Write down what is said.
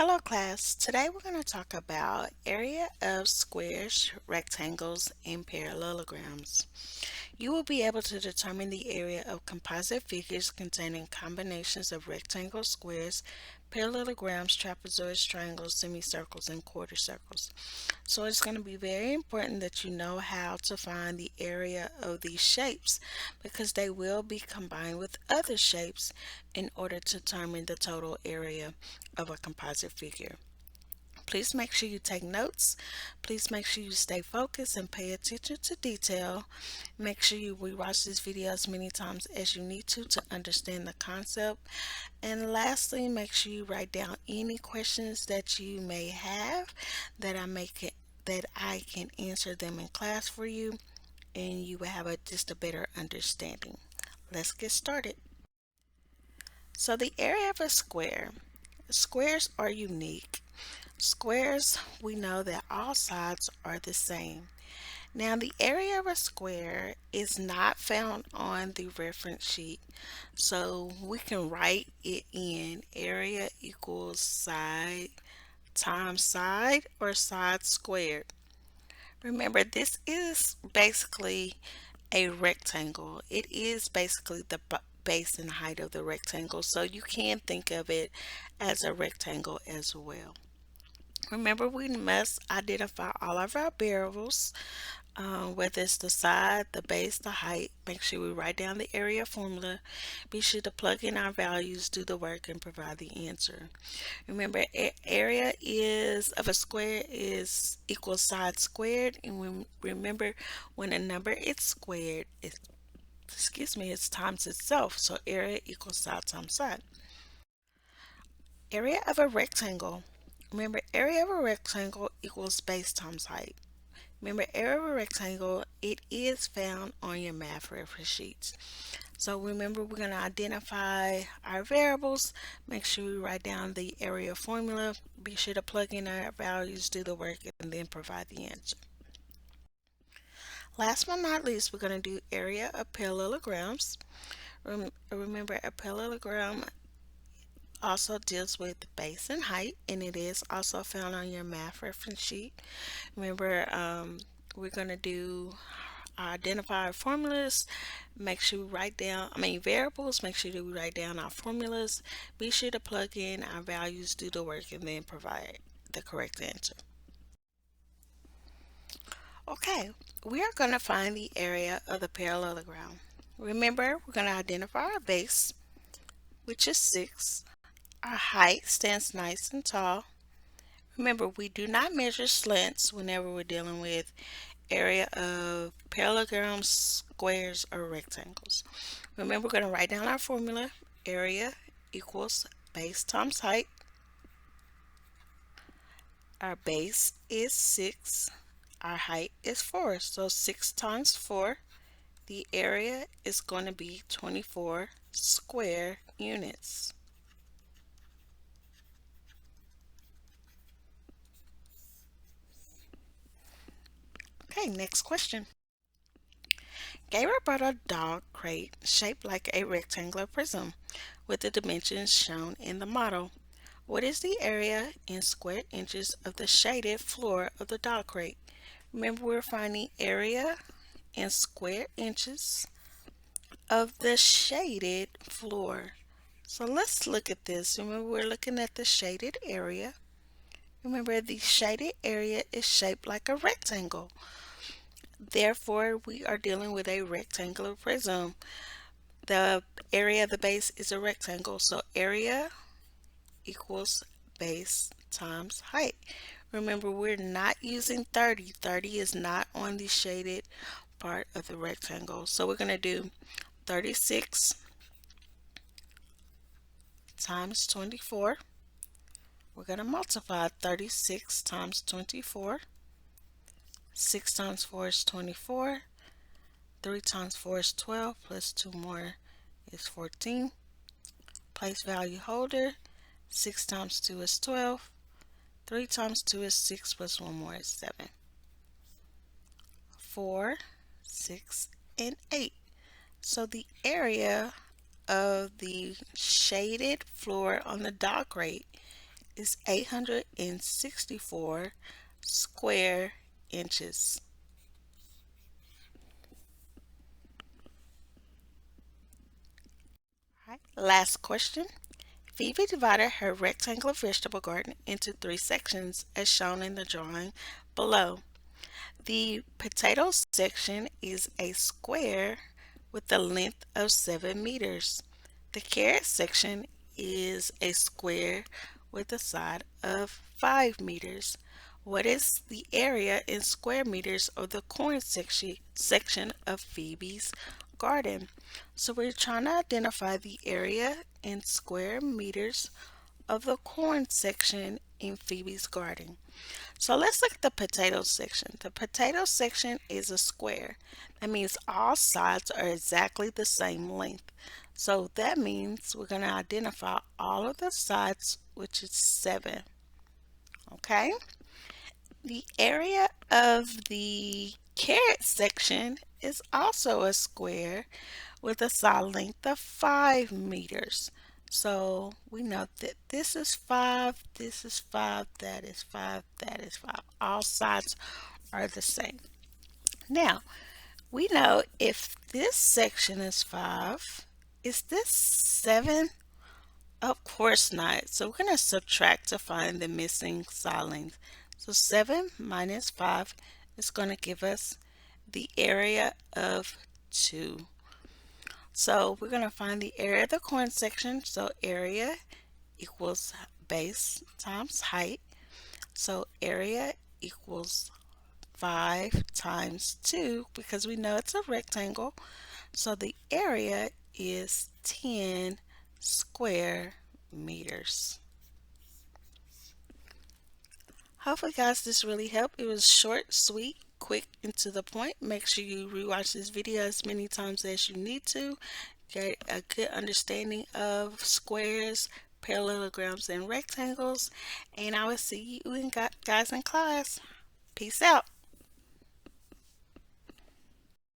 Hello class, today we're going to talk about area of squares, rectangles, and parallelograms. You will be able to determine the area of composite figures containing combinations of rectangles, squares, parallelograms, trapezoids, triangles, semicircles, and quarter circles. So it's going to be very important that you know how to find the area of these shapes because they will be combined with other shapes in order to determine the total area of a composite figure. Please make sure you take notes. Please make sure you stay focused and pay attention to detail. Make sure you rewatch this video as many times as you need to understand the concept. And lastly, make sure you write down any questions that you may have that I can answer them in class for you and you will have just a better understanding. Let's get started. So the area of a square. Squares are unique. Squares, we know that all sides are the same. Now the area of a square is not found on the reference sheet, so we can write it in area equals side times side or side squared. Remember, this is basically a rectangle. It is basically the base and height of the rectangle, so you can think of it as a rectangle as well. Remember, we must identify all of our variables, whether it's the side, the base, the height. Make sure we write down the area formula. Be sure to plug in our values, do the work, and provide the answer. Remember, area is of a square is equals side squared, and remember when a number is squared, it's times itself. So area equals side times side. Area of a rectangle. Remember, area of a rectangle equals base times height. Remember, area of a rectangle, it is found on your math reference sheets. So remember, we're going to identify our variables. Make sure we write down the area formula. Be sure to plug in our values, do the work, and then provide the answer. Last but not least, we're going to do area of parallelograms. Remember, a parallelogram also deals with base and height, and it is also found on your math reference sheet. Remember, we're going to do identify our formulas. Make sure we write down, variables. Make sure that we write down our formulas. Be sure to plug in our values, do the work, and then provide the correct answer. Okay, we are going to find the area of the parallelogram. Remember, we're going to identify our base, which is 6. Our height stands nice and tall. Remember, we do not measure slants whenever we're dealing with area of parallelograms, squares, or rectangles. Remember, we're going to write down our formula. Area equals base times height. Our base is 6. Our height is 4. So 6 times 4, the area is going to be 24 square units. Okay, next question. Gabriel brought a dog crate shaped like a rectangular prism with the dimensions shown in the model. What is the area in square inches of the shaded floor of the dog crate? Remember, we're finding area in square inches of the shaded floor. So let's look at this. Remember, we're looking at the shaded area. Remember, the shaded area is shaped like a rectangle. Therefore, we are dealing with a rectangular prism. The area of the base is a rectangle, so area equals base times height. Remember, we're not using 30. 30 is not on the shaded part of the rectangle. So we're going to do 36 times 24. We're going to multiply 36 times 24. 6 times 4 is 24. 3 times 4 is 12, plus 2 more is 14. Place value holder. 6 times 2 is 12. 3 times 2 is 6, plus 1 more is 7. 4, 6, and 8. So the area of the shaded floor on the dog crate is 864 square inches. All right, last question. Phoebe divided her rectangular vegetable garden into three sections as shown in the drawing below. The potato section is a square with a length of 7 meters. The carrot section is a square with a side of 5 meters. What is the area in square meters of the corn section of Phoebe's garden? So we're trying to identify the area in square meters of the corn section in Phoebe's garden. So let's look at the potato section. The potato section is a square. That means all sides are exactly the same length. So that means we're going to identify all of the sides, which is 7. Okay? The area of the carrot section is also a square with a side length of 5 meters. So we know that this is 5, this is 5, that is 5, that is 5. All sides are the same. Now, we know if this section is 5, is this 7? Of course not. So we're going to subtract to find the missing side length. So 7 minus 5 is going to give us the area of 2. So we're going to find the area of the corn section. So area equals base times height. So area equals 5 times 2 because we know it's a rectangle. So the area is 10 square meters. Hopefully guys this really helped. It was short, sweet, quick, and to the point. Make sure you rewatch this video as many times as you need to get a good understanding of squares, parallelograms, and rectangles. And I will see you guys in class. Peace out.